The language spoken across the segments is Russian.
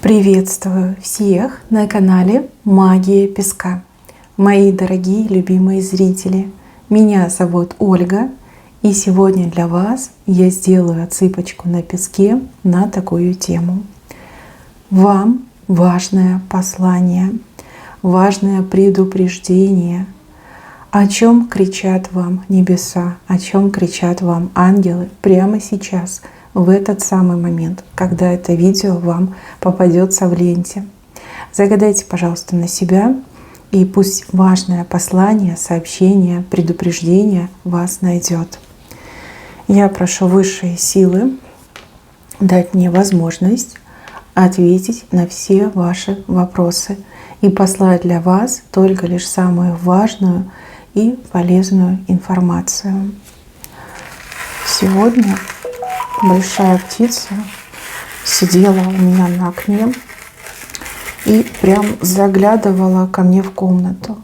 Приветствую всех на канале Магия Песка. Мои дорогие любимые зрители, меня зовут Ольга, и сегодня для вас я сделаю отсыпочку на песке на такую тему. Вам важное послание, важное предупреждение. О чем кричат вам небеса, о чем кричат вам ангелы прямо сейчас, в этот самый момент, когда это видео вам попадется в ленте. Загадайте, пожалуйста, на себя, и пусть важное послание, сообщение, предупреждение вас найдет. Я прошу высшие силы дать мне возможность ответить на все ваши вопросы и послать для вас только лишь самую важную и полезную информацию. Сегодня большая птица сидела у меня на окне и прям заглядывала ко мне в комнату.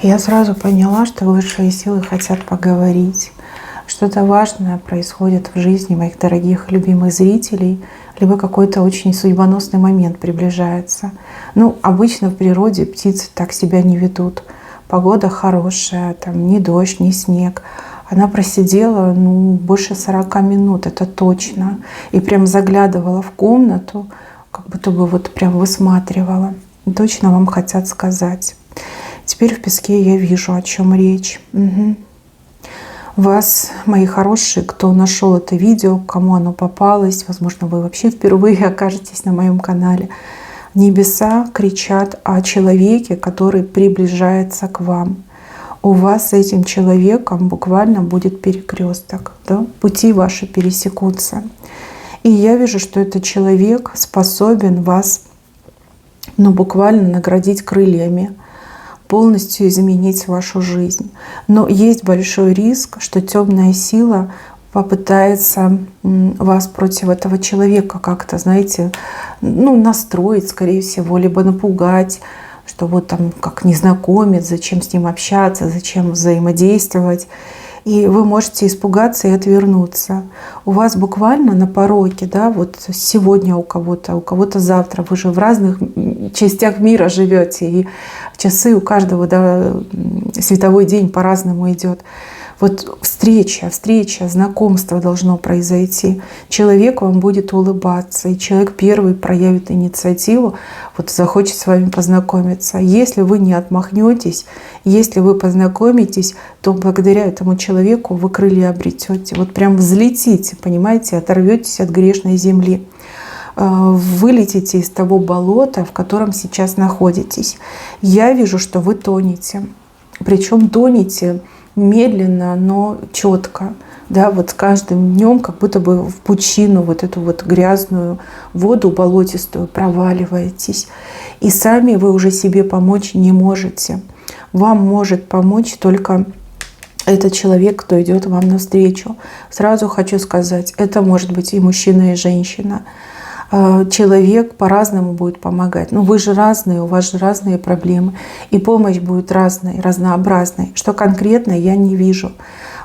Я сразу поняла, что высшие силы хотят поговорить. Что-то важное происходит в жизни моих дорогих любимых зрителей, либо какой-то очень судьбоносный момент приближается. Обычно в природе птицы так себя не ведут. Погода хорошая, там ни дождь, ни снег. Она просидела больше 40 минут, это точно. И прям заглядывала в комнату, как будто бы вот прям высматривала. И точно вам хотят сказать. Теперь в песке я вижу, о чем речь. Вас, мои хорошие, кто нашел это видео, кому оно попалось, возможно, вы вообще впервые окажетесь на моем канале. Небеса кричат о человеке, который приближается к вам. У вас с этим человеком буквально будет перекресток, да? Пути ваши пересекутся. И я вижу, что этот человек способен вас буквально наградить крыльями, полностью изменить вашу жизнь. Но есть большой риск, что темная сила попытается вас против этого человека как-то, знаете, настроить, скорее всего, либо напугать, что вот там как незнакомец, зачем с ним общаться, зачем взаимодействовать. И вы можете испугаться и отвернуться. У вас буквально на пороге, да, вот сегодня у кого-то завтра. Вы же в разных частях мира живете, и часы у каждого, да, световой день по-разному идет. Вот встреча, знакомство должно произойти. Человек вам будет улыбаться, и человек первый проявит инициативу, вот захочет с вами познакомиться. Если вы не отмахнетесь, если вы познакомитесь, то благодаря этому человеку вы крылья обретете. Вот прям взлетите, понимаете, оторветесь от грешной земли. Вылетите из того болота, в котором сейчас находитесь. Я вижу, что вы тонете. Причем тонете медленно, но четко. Да, вот с каждым днем как будто бы в пучину, вот эту вот грязную воду болотистую проваливаетесь. И сами вы уже себе помочь не можете. Вам может помочь только этот человек, кто идет вам навстречу. Сразу хочу сказать, это может быть и мужчина, и женщина. Человек по-разному будет помогать. Вы же разные, у вас же разные проблемы. И помощь будет разной, разнообразной. Что конкретно, я не вижу.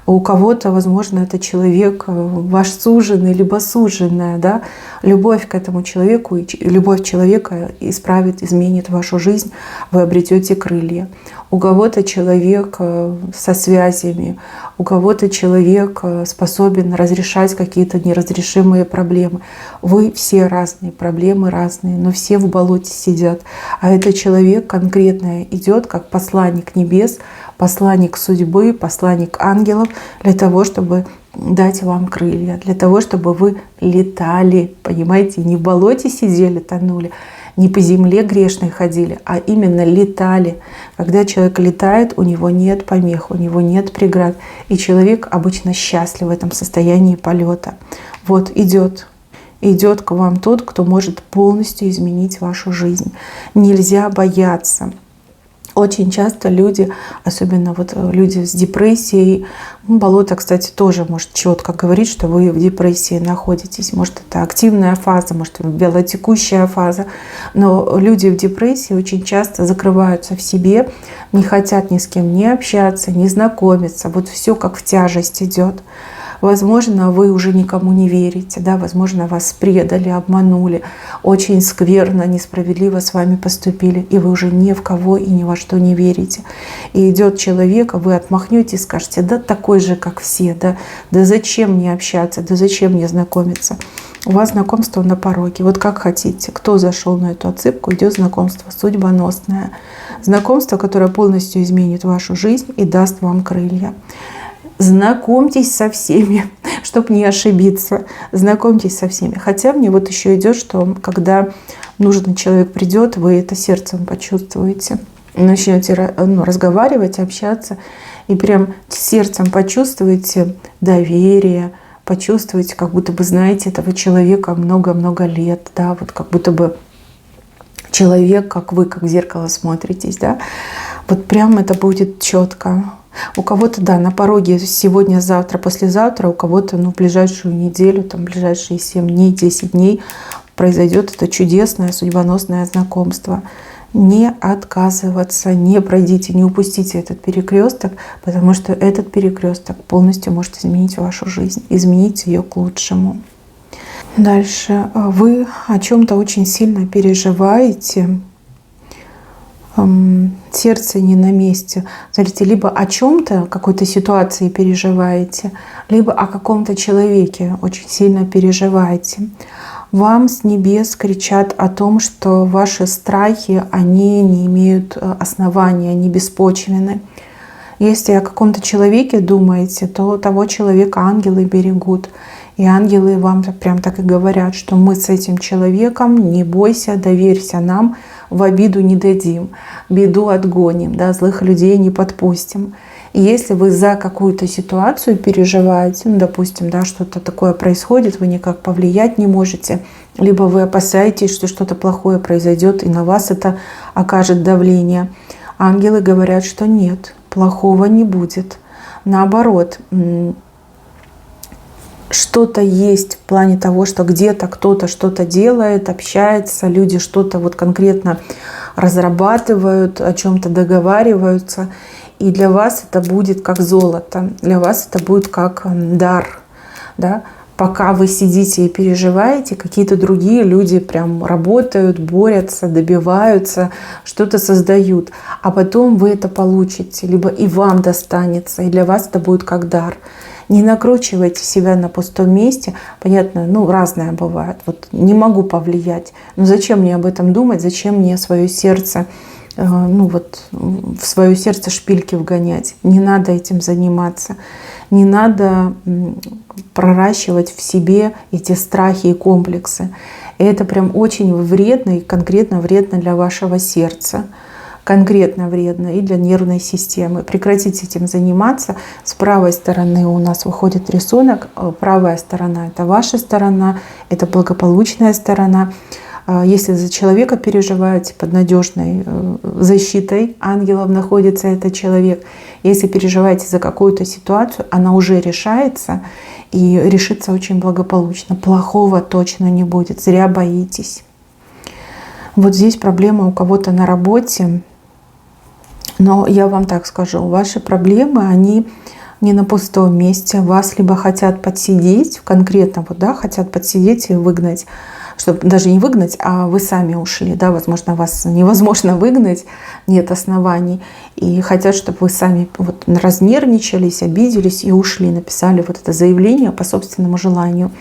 У кого-то, возможно, это человек ваш суженый, либо суженая. Да? Любовь к этому человеку, любовь человека исправит, изменит вашу жизнь. Вы обретете крылья. У кого-то человек со связями, у кого-то человек способен разрешать какие-то неразрешимые проблемы. Вы все разные, проблемы разные, но все в болоте сидят. А этот человек конкретно идет как посланник небес, посланник судьбы, посланник ангелов для того, чтобы дать вам крылья, для того, чтобы вы летали, понимаете, не в болоте сидели, тонули, не по земле грешной ходили, а именно летали. Когда человек летает, у него нет помех, у него нет преград. И человек обычно счастлив в этом состоянии полета. Вот идет к вам тот, кто может полностью изменить вашу жизнь. Нельзя бояться. Очень часто люди, особенно вот люди с депрессией, болото, кстати, тоже может четко говорить, что вы в депрессии находитесь. Может, это активная фаза, может, вялотекущая фаза. Но люди в депрессии очень часто закрываются в себе, не хотят ни с кем не общаться, не знакомиться. Вот все как в тяжесть идет. Возможно, вы уже никому не верите, да, возможно, вас предали, обманули, очень скверно, несправедливо с вами поступили, и вы уже ни в кого и ни во что не верите. И идет человек, а вы отмахнете и скажете: да такой же, как все, да зачем мне общаться, да зачем мне знакомиться. У вас знакомство на пороге. Вот как хотите. Кто зашел на эту отсыпку, идет знакомство судьбоносное. Знакомство, которое полностью изменит вашу жизнь и даст вам крылья. Знакомьтесь со всеми, чтобы не ошибиться. Знакомьтесь со всеми. Хотя мне вот еще идет, что когда нужный человек придет, вы это сердцем почувствуете. Начнете разговаривать, общаться, и прям сердцем почувствуете доверие, почувствуете, как будто бы знаете этого человека много-много лет, да, вот как будто бы человек, как вы, как в зеркало смотритесь, да, вот прям это будет четко. У кого-то, да, на пороге сегодня, завтра, послезавтра, у кого-то, в ближайшую неделю, там, ближайшие 7 дней, 10 дней произойдет это чудесное судьбоносное знакомство. Не отказываться, не пройдите, не упустите этот перекресток, потому что этот перекресток полностью может изменить вашу жизнь, изменить ее к лучшему. Дальше. Вы о чем-то очень сильно переживаете, сердце не на месте. Смотрите, либо о чем-то, какой-то ситуации переживаете, либо о каком-то человеке очень сильно переживаете. Вам с небес кричат о том, что ваши страхи, они не имеют основания, они беспочвенны. Если о каком-то человеке думаете, то того человека ангелы берегут. И ангелы вам прям так и говорят, что мы с этим человеком, не бойся, доверься нам, в обиду не дадим, беду отгоним, да, злых людей не подпустим. И если вы за какую-то ситуацию переживаете, допустим, да, что-то такое происходит, вы никак повлиять не можете, либо вы опасаетесь, что что-то плохое произойдет и на вас это окажет давление, ангелы говорят, что нет, плохого не будет. Наоборот, что-то есть в плане того, что где-то кто-то что-то делает, общается, люди что-то вот конкретно разрабатывают, о чем-то договариваются. И для вас это будет как золото, для вас это будет как дар. Да? Пока вы сидите и переживаете, какие-то другие люди прям работают, борются, добиваются, что-то создают. А потом вы это получите, либо и вам достанется, и для вас это будет как дар. Не накручивайте себя на пустом месте. Понятно, разное бывает. Вот не могу повлиять. Но зачем мне об этом думать? Зачем мне свое сердце, в свое сердце шпильки вгонять? Не надо этим заниматься. Не надо проращивать в себе эти страхи и комплексы. И это прям очень вредно и конкретно вредно для вашего сердца. Конкретно вредно и для нервной системы. Прекратите этим заниматься. С правой стороны у нас выходит рисунок. Правая сторона — это ваша сторона, это благополучная сторона. Если за человека переживаете, под надежной защитой ангелов находится этот человек. Если переживаете за какую-то ситуацию, она уже решается и решится очень благополучно. Плохого точно не будет. Зря боитесь. Вот здесь проблема у кого-то на работе. Но я вам так скажу, ваши проблемы, они не на пустом месте. Вас либо хотят подсидеть, конкретно хотят подсидеть и выгнать, чтобы даже не выгнать, а вы сами ушли. Да, возможно, вас невозможно выгнать, нет оснований. И хотят, чтобы вы сами разнервничались, обиделись и ушли, написали это заявление по собственному желанию.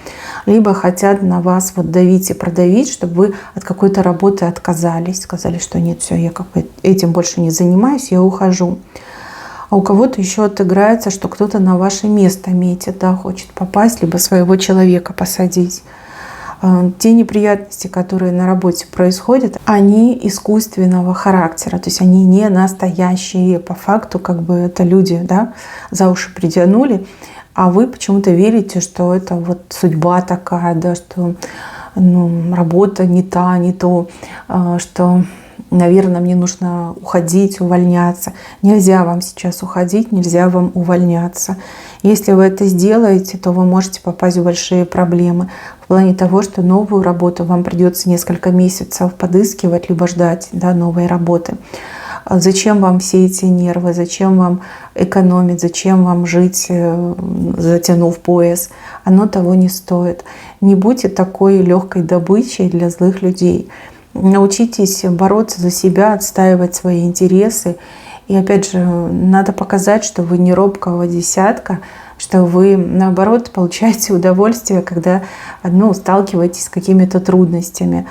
Либо хотят на вас давить и продавить, чтобы вы от какой-то работы отказались. Сказали, что нет, все, я этим больше не занимаюсь, я ухожу. А у кого-то еще отыграется, что кто-то на ваше место метит, да, хочет попасть, либо своего человека посадить. Те неприятности, которые на работе происходят, они искусственного характера, то есть они не настоящие. По факту это люди, да, за уши притянули, а вы почему-то верите, что это судьба такая, да, что работа не та, не то, что, наверное, мне нужно уходить, увольняться. Нельзя вам сейчас уходить, нельзя вам увольняться. Если вы это сделаете, то вы можете попасть в большие проблемы в плане того, что новую работу вам придется несколько месяцев подыскивать, либо ждать, да, новой работы. Зачем вам все эти нервы, зачем вам экономить, зачем вам жить, затянув пояс? Оно того не стоит. Не будьте такой легкой добычей для злых людей. Научитесь бороться за себя, отстаивать свои интересы. И опять же, надо показать, что вы не робкого десятка, что вы, наоборот, получаете удовольствие, когда сталкиваетесь с какими-то трудностями.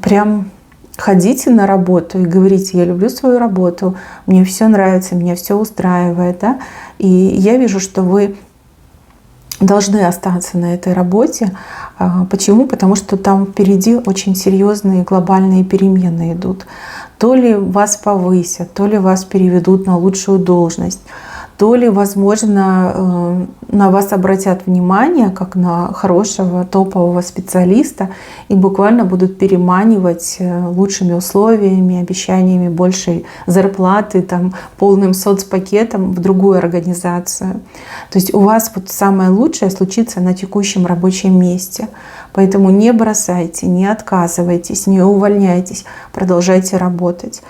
Прям ходите на работу и говорите: я люблю свою работу, мне все нравится, меня все устраивает. Да? И я вижу, что вы должны остаться на этой работе. Почему? Потому что там впереди очень серьезные глобальные перемены идут. То ли вас повысят, то ли вас переведут на лучшую должность, то ли, возможно, на вас обратят внимание как на хорошего топового специалиста и буквально будут переманивать лучшими условиями, обещаниями большей зарплаты, полным соцпакетом в другую организацию. То есть у вас самое лучшее случится на текущем рабочем месте. Поэтому не бросайте, не отказывайтесь, не увольняйтесь, продолжайте работать.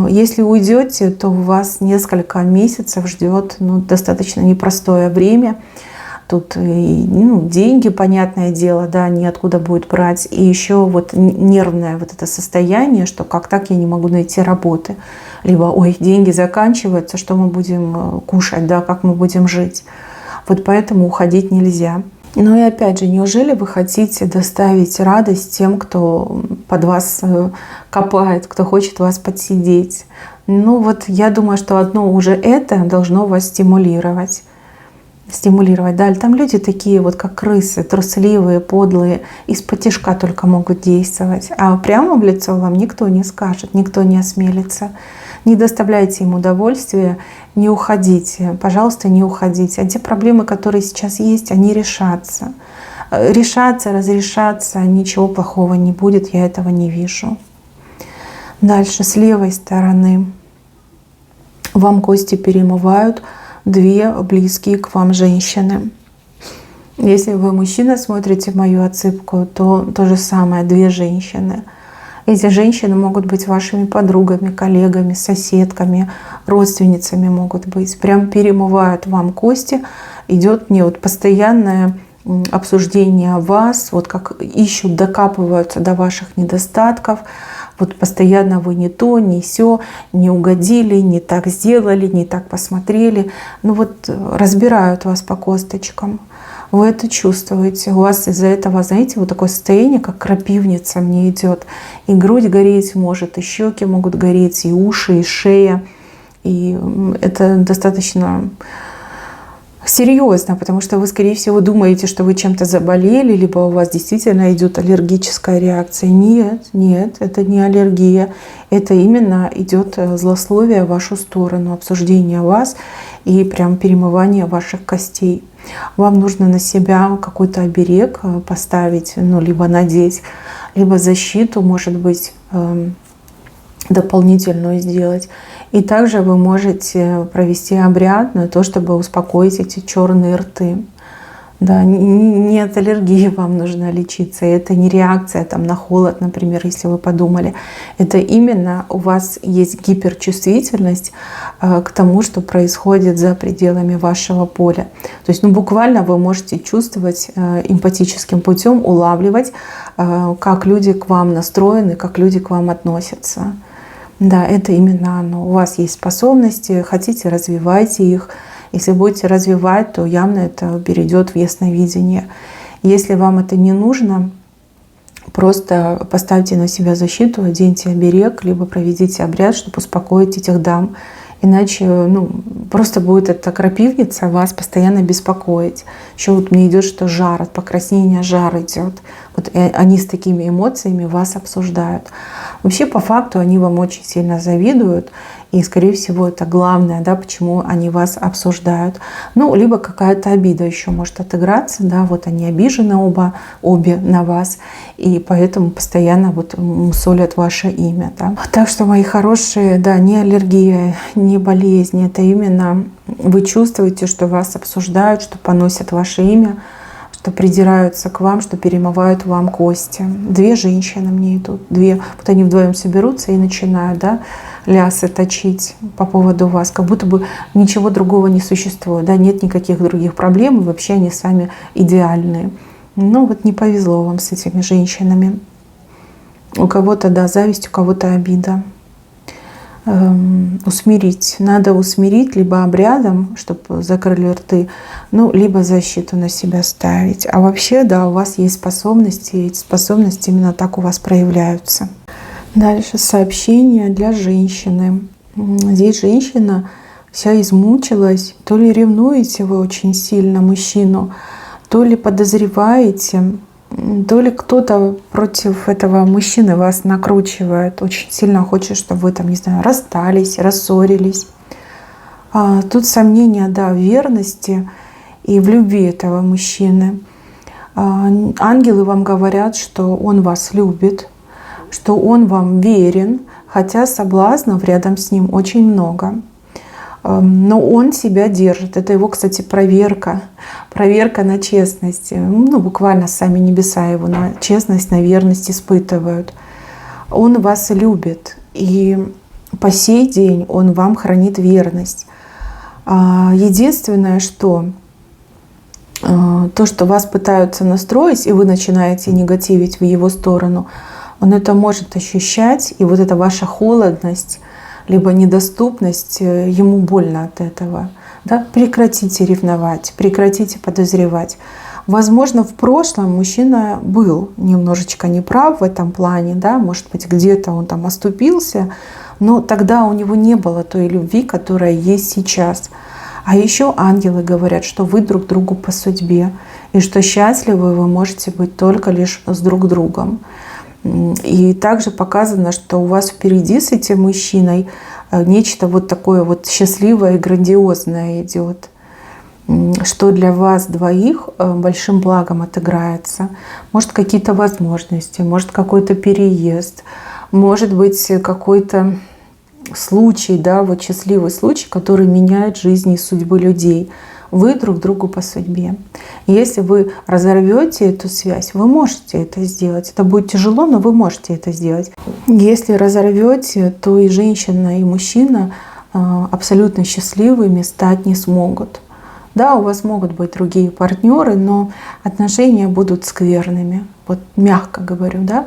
Если уйдете, то вас несколько месяцев ждет достаточно непростое время. Тут деньги, понятное дело, да, неоткуда будет брать. И еще нервное это состояние, что как так я не могу найти работы. Либо, деньги заканчиваются, что мы будем кушать, да, как мы будем жить. Поэтому уходить нельзя. Ну и опять же, неужели вы хотите доставить радость тем, кто под вас копает, кто хочет вас подсидеть? Я думаю, что одно уже это должно вас стимулировать. Да, там люди такие как крысы, трусливые, подлые, из-под-тишка только могут действовать. А прямо в лицо вам никто не скажет, никто не осмелится. Не доставляйте им удовольствия, не уходите, пожалуйста, не уходите. А те проблемы, которые сейчас есть, они решатся. Решатся, разрешатся, ничего плохого не будет, я этого не вижу. Дальше, с левой стороны вам кости перемывают две близкие к вам женщины. Если вы мужчина, смотрите мою отсыпку, то то же самое, две женщины. Эти женщины могут быть вашими подругами, коллегами, соседками, родственницами могут быть. Прям перемывают вам кости. Идет мне постоянное обсуждение вас, как ищут, докапываются до ваших недостатков. Постоянно вы не то, не сё, не угодили, не так сделали, не так посмотрели. Разбирают вас по косточкам. Вы это чувствуете. У вас из-за этого, знаете, такое состояние, как крапивница мне идет. И грудь гореть может, и щеки могут гореть, и уши, и шея. И это достаточно серьезно, потому что вы, скорее всего, думаете, что вы чем-то заболели, либо у вас действительно идет аллергическая реакция. Нет, это не аллергия. Это именно идет злословие в вашу сторону, обсуждение вас и прям перемывание ваших костей. Вам нужно на себя какой-то оберег поставить, либо надеть, либо защиту, может быть, дополнительную сделать. И также вы можете провести обряд на то, чтобы успокоить эти черные рты. Да, не от аллергии вам нужно лечиться. Это не реакция на холод, например, если вы подумали. Это именно у вас есть гиперчувствительность к тому, что происходит за пределами вашего поля. То есть буквально вы можете чувствовать эмпатическим путем, улавливать, как люди к вам настроены, как люди к вам относятся. Да, это именно оно. У вас есть способности, хотите, развивайте их. Если будете развивать, то явно это перейдет в ясновидение. Если вам это не нужно, просто поставьте на себя защиту, оденьте оберег, либо проведите обряд, чтобы успокоить этих дам. Иначе просто будет эта крапивница вас постоянно беспокоить. Еще мне идет, что жар, от покраснения жар идет. Они с такими эмоциями вас обсуждают. Вообще, по факту, они вам очень сильно завидуют. И, скорее всего, это главное, да, почему они вас обсуждают. Либо какая-то обида еще может отыграться. Да, они обижены обе на вас. И поэтому постоянно мусолят ваше имя. Да. Так что, мои хорошие, да, не аллергия, не болезнь. Это именно вы чувствуете, что вас обсуждают, что поносят ваше имя, что придираются к вам, что перемывают вам кости. Две женщины мне идут, две. Вот они вдвоем соберутся и начинают, да, лясы точить по поводу вас, как будто бы ничего другого не существует, да, нет никаких других проблем, и вообще они сами идеальные. Ну вот не повезло вам с этими женщинами. У кого-то, да, зависть, у кого-то обида. Усмирить. Надо усмирить либо обрядом, чтобы закрыли рты, ну, либо защиту на себя ставить. А вообще, да, у вас есть способности, и эти способности именно так у вас проявляются. Дальше сообщение для женщины. Здесь женщина вся измучилась. То ли ревнуете вы очень сильно мужчину, то ли подозреваете, то ли кто-то против этого мужчины вас накручивает, очень сильно хочет, чтобы вы там, не знаю, расстались, рассорились. Тут сомнения, да, в верности и в любви этого мужчины. Ангелы вам говорят, что он вас любит, что он вам верен, хотя соблазнов рядом с ним очень много. Но он себя держит. Это его, кстати, проверка. Проверка на честность. Ну, буквально сами небеса его на честность, на верность испытывают. Он вас любит. И по сей день он вам хранит верность. Единственное, что то, что вас пытаются настроить, и вы начинаете негативить в его сторону, он это может ощущать. И вот эта ваша холодность, либо недоступность, ему больно от этого. Да? Прекратите ревновать, прекратите подозревать. Возможно, в прошлом мужчина был немножечко неправ в этом плане, да? Может быть, где-то он там оступился, но тогда у него не было той любви, которая есть сейчас. А еще ангелы говорят, что вы друг другу по судьбе, и что счастливы вы можете быть только лишь с друг другом. И также показано, что у вас впереди с этим мужчиной нечто вот такое вот счастливое и грандиозное идет, что для вас двоих большим благом отыграется. Может, какие-то возможности, может, какой-то переезд, может быть, какой-то случай, да, вот счастливый случай, который меняет жизни и судьбы людей. Вы друг другу по судьбе. Если вы разорвете эту связь, вы можете это сделать. Это будет тяжело, но вы можете это сделать. Если разорвете, то и женщина, и мужчина абсолютно счастливыми стать не смогут. Да, у вас могут быть другие партнеры, но отношения будут скверными. Вот мягко говорю, да.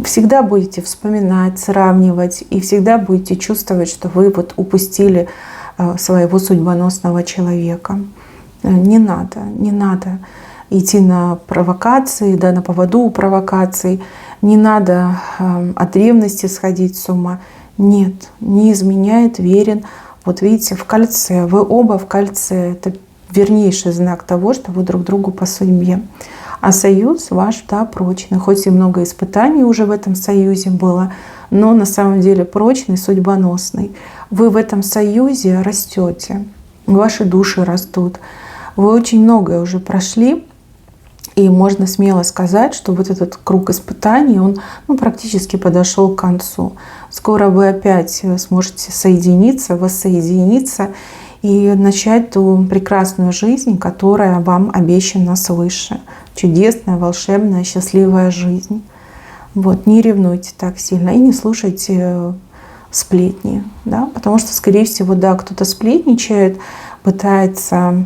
Всегда будете вспоминать, сравнивать, и всегда будете чувствовать, что вы вот упустили своего судьбоносного человека. Не надо идти на провокации, да, на поводу у провокаций. Не надо от ревности сходить с ума. Нет, не изменяет, верен. Вот видите, в кольце, вы оба в кольце. Это вернейший знак того, что вы друг другу по судьбе. А союз ваш, да, прочный. Хоть и много испытаний уже в этом союзе было, но на самом деле прочный, судьбоносный. Вы в этом союзе растете, ваши души растут. Вы очень многое уже прошли, и можно смело сказать, что вот этот круг испытаний, он практически подошел к концу. Скоро вы опять сможете соединиться, воссоединиться и начать ту прекрасную жизнь, которая вам обещана свыше. Чудесная, волшебная, счастливая жизнь. Вот, не ревнуйте так сильно и не слушайте сплетни, да, потому что, скорее всего, да, кто-то сплетничает, пытается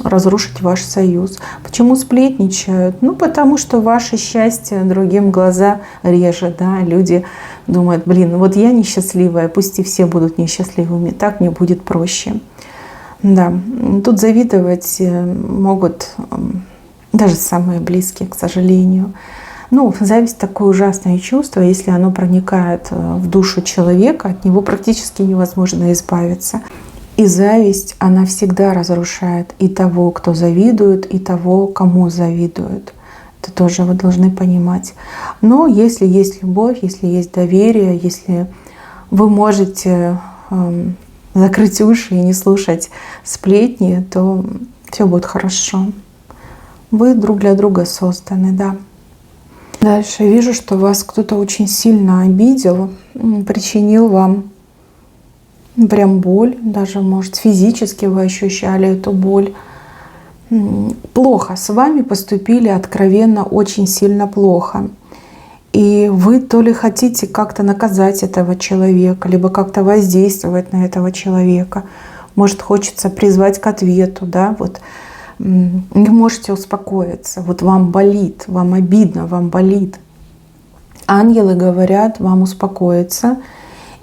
разрушить ваш союз. Почему сплетничают? Ну, потому что ваше счастье другим глаза режет, да, люди думают, блин, вот я несчастливая, пусть и все будут несчастливыми, так мне будет проще. Да, тут завидовать могут даже самые близкие, к сожалению. Ну, зависть — такое ужасное чувство, если оно проникает в душу человека, от него практически невозможно избавиться. И зависть, она всегда разрушает и того, кто завидует, и того, кому завидуют. Это тоже вы должны понимать. Но если есть любовь, если есть доверие, если вы можете закрыть уши и не слушать сплетни, то все будет хорошо. Вы друг для друга созданы, да. Дальше вижу, что вас кто-то очень сильно обидел, причинил вам прям боль, даже, может, физически вы ощущали эту боль. плохо, с вами поступили откровенно очень сильно плохо. И вы то ли хотите как-то наказать этого человека, либо как-то воздействовать на этого человека. Может, хочется призвать к ответу, да, вот не можете успокоиться, вот вам болит, вам обидно, вам болит. Ангелы говорят вам успокоиться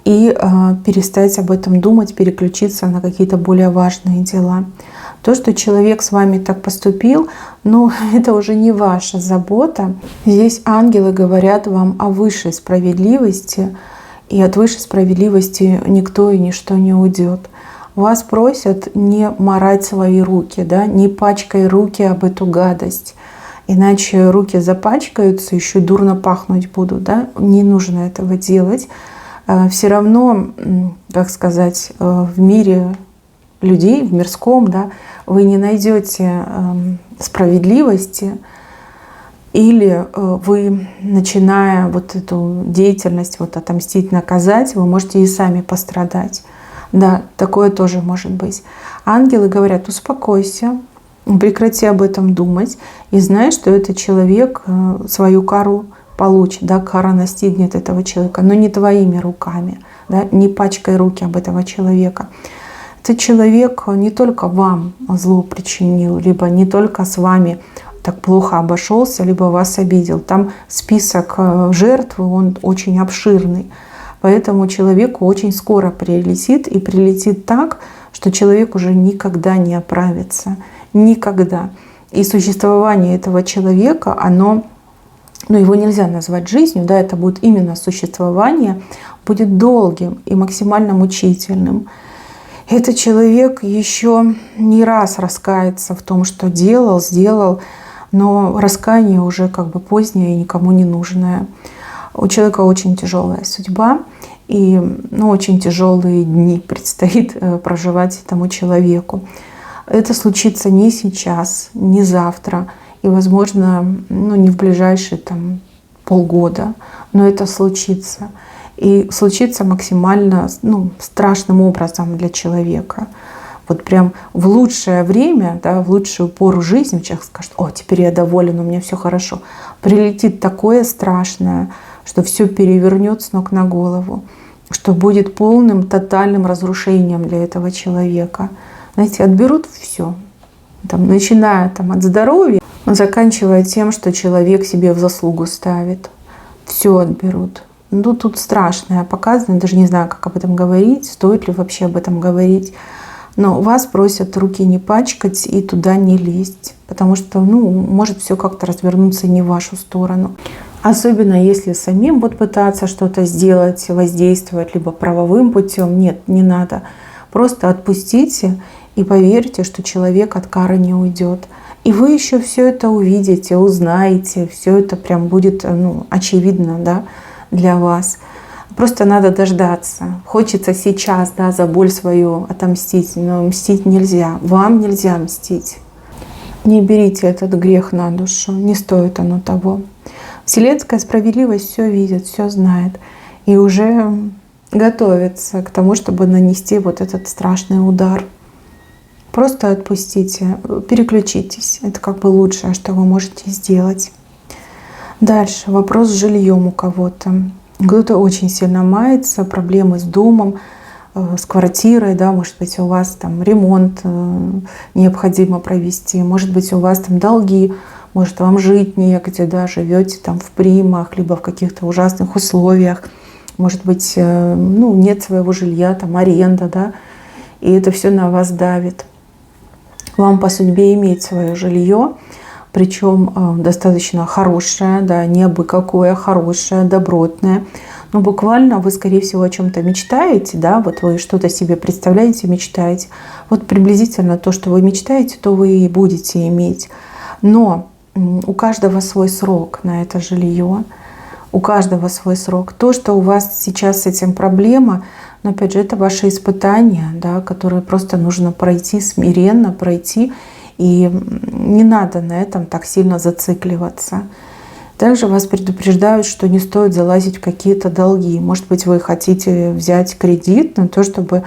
и перестать об этом думать, переключиться на какие-то более важные дела. То, что человек с вами так поступил, ну, это уже не ваша забота. Здесь ангелы говорят вам о высшей справедливости, и от высшей справедливости никто и ничто не уйдет. Вас просят не марать свои руки, да, не пачкай руки об эту гадость. Иначе руки запачкаются, еще дурно пахнуть будут. Да? Не нужно этого делать. Все равно, как сказать, в мире людей, в мирском, да, вы не найдете справедливости, или вы, начиная вот эту деятельность вот отомстить, наказать, вы можете и сами пострадать. Да, такое тоже может быть. Ангелы говорят: успокойся, прекрати об этом думать и знай, что этот человек свою кару получит, да, кара настигнет этого человека, но не твоими руками, да, не пачкай руки об этого человека. Этот человек не только вам зло причинил, либо не только с вами так плохо обошелся, либо вас обидел. Там список жертв, он очень обширный. Поэтому человеку очень скоро прилетит, и прилетит так, что человек уже никогда не оправится. Никогда. И существование этого человека, оно, ну, его нельзя назвать жизнью, да, это будет именно существование, будет долгим и максимально мучительным. Этот человек еще не раз раскается в том, что делал, сделал, но раскаяние уже как бы позднее и никому не нужное. У человека очень тяжелая судьба, и очень тяжелые дни предстоит проживать этому человеку. Это случится не сейчас, не завтра, и, возможно, не в ближайшие полгода, но это случится. И случится максимально страшным образом для человека. Вот прям в лучшее время, да, в лучшую пору жизни человек скажет: о, теперь я доволен, у меня все хорошо. Прилетит такое страшное, что все перевернет с ног на голову, что будет полным, тотальным разрушением для этого человека. Знаете, отберут все, начиная от здоровья, заканчивая тем, что человек себе в заслугу ставит. Все отберут. Тут страшное показано, даже не знаю, как об этом говорить, стоит ли вообще об этом говорить. Но вас просят руки не пачкать и туда не лезть, потому что может все как-то развернуться не в вашу сторону. Особенно если самим пытаться что-то сделать, воздействовать, либо правовым путем. Нет, не надо. Просто отпустите и поверьте, что человек от кары не уйдет. И вы еще все это увидите, узнаете, все это прям будет очевидно, да, для вас. Просто надо дождаться. Хочется сейчас, да, за боль свою отомстить, но мстить нельзя. Вам нельзя мстить. Не берите этот грех на душу, не стоит оно того. Вселенская справедливость все видит, все знает и уже готовится к тому, чтобы нанести вот этот страшный удар. Просто отпустите, переключитесь. Это как бы лучшее, что вы можете сделать. Дальше вопрос с жильем у кого-то. Кто-то очень сильно мается, проблемы с домом, с квартирой, да, может быть, у вас ремонт необходимо провести, может быть, у вас долги, может, вам жить негде, да, живете в примах, либо в каких-то ужасных условиях, может быть, нет своего жилья, аренда, да, и это все на вас давит. Вам по судьбе иметь свое жилье, причем достаточно хорошее, да, не абы какое, хорошее, добротное. Но буквально вы, скорее всего, о чем-то мечтаете, да, вот вы что-то себе представляете, мечтаете. Вот приблизительно то, что вы мечтаете, то вы и будете иметь. Но у каждого свой срок на это жилье, у каждого свой срок. То, что у вас сейчас с этим проблема, но опять же, это ваши испытания, да, которые просто нужно пройти, смиренно пройти. И не надо на этом так сильно зацикливаться. Также вас предупреждают, что не стоит залазить в какие-то долги. Может быть, вы хотите взять кредит на то, чтобы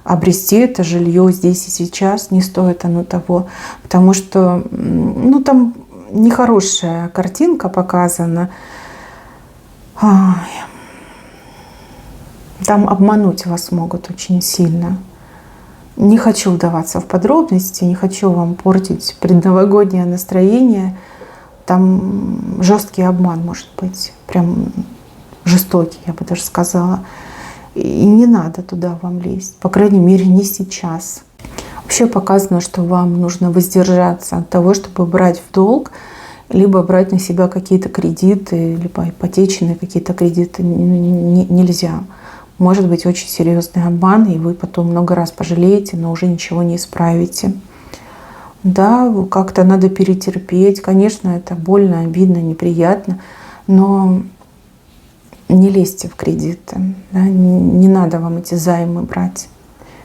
обрести это жилье здесь и сейчас, не стоит оно того, потому что, ну, там нехорошая картинка показана. Там обмануть вас могут очень сильно. Не хочу вдаваться в подробности, не хочу вам портить предновогоднее настроение. Там жесткий обман может быть, прям жестокий, я бы даже сказала. И не надо туда вам лезть, по крайней мере, не сейчас. Вообще показано, что вам нужно воздержаться от того, чтобы брать в долг, либо брать на себя какие-то кредиты, либо ипотечные какие-то кредиты нельзя. Может быть очень серьезный обман, и вы потом много раз пожалеете, но уже ничего не исправите. Да, как-то надо перетерпеть. Конечно, это больно, обидно, неприятно, но не лезьте в кредиты. Да? Не надо вам эти займы брать.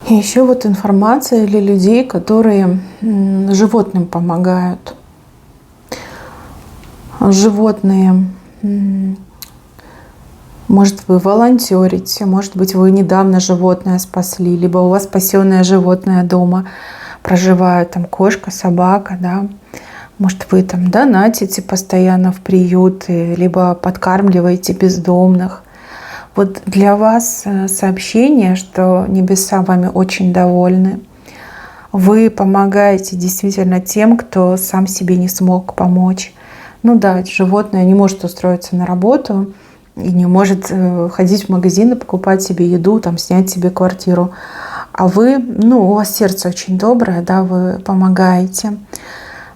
И еще вот информация для людей, которые животным помогают. Животные, может, вы волонтерите, может быть, вы недавно животное спасли, либо у вас спасенное животное дома проживает, там кошка, собака, да. Может, вы там донатите постоянно в приюты, либо подкармливаете бездомных. Вот для вас сообщение, что небеса вами очень довольны. Вы помогаете действительно тем, кто сам себе не смог помочь. Ну да, животное не может устроиться на работу и не может ходить в магазин и покупать себе еду, там, снять себе квартиру. А вы, ну, у вас сердце очень доброе, да, вы помогаете.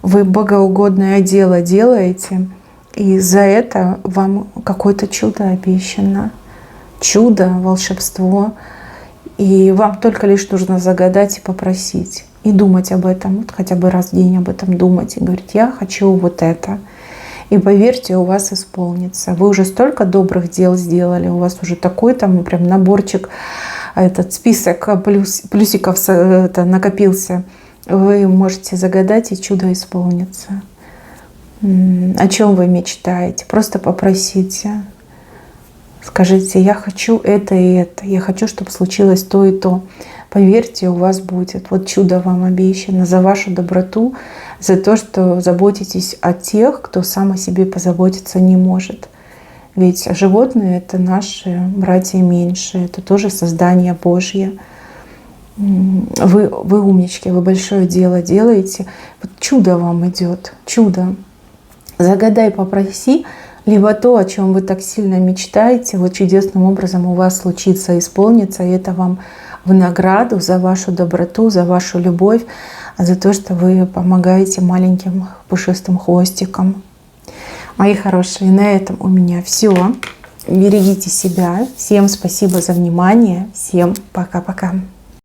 Вы богоугодное дело делаете, и за это вам какое-то чудо обещано. Чудо, волшебство. И вам только лишь нужно загадать и попросить. И думать об этом, вот хотя бы раз в день об этом думать. И говорить, я хочу вот это. И поверьте, у вас исполнится. Вы уже столько добрых дел сделали, у вас уже такой там прям наборчик, этот список плюсиков накопился. Вы можете загадать, и чудо исполнится. О чем вы мечтаете? Просто попросите. Скажите, я хочу это и это. Я хочу, чтобы случилось то и то. Поверьте, у вас будет. Вот чудо вам обещано за вашу доброту, за то, что заботитесь о тех, кто сам о себе позаботиться не может. Ведь животные — это наши братья меньшие, это тоже создание Божье. Вы умнички, вы большое дело делаете. Вот чудо вам идет, чудо. Загадай, попроси, либо то, о чем вы так сильно мечтаете, вот чудесным образом у вас случится, исполнится, и это вам в награду за вашу доброту, за вашу любовь, за то, что вы помогаете маленьким пушистым хвостикам. Мои хорошие, на этом у меня все. Берегите себя. Всем спасибо за внимание. Всем пока-пока.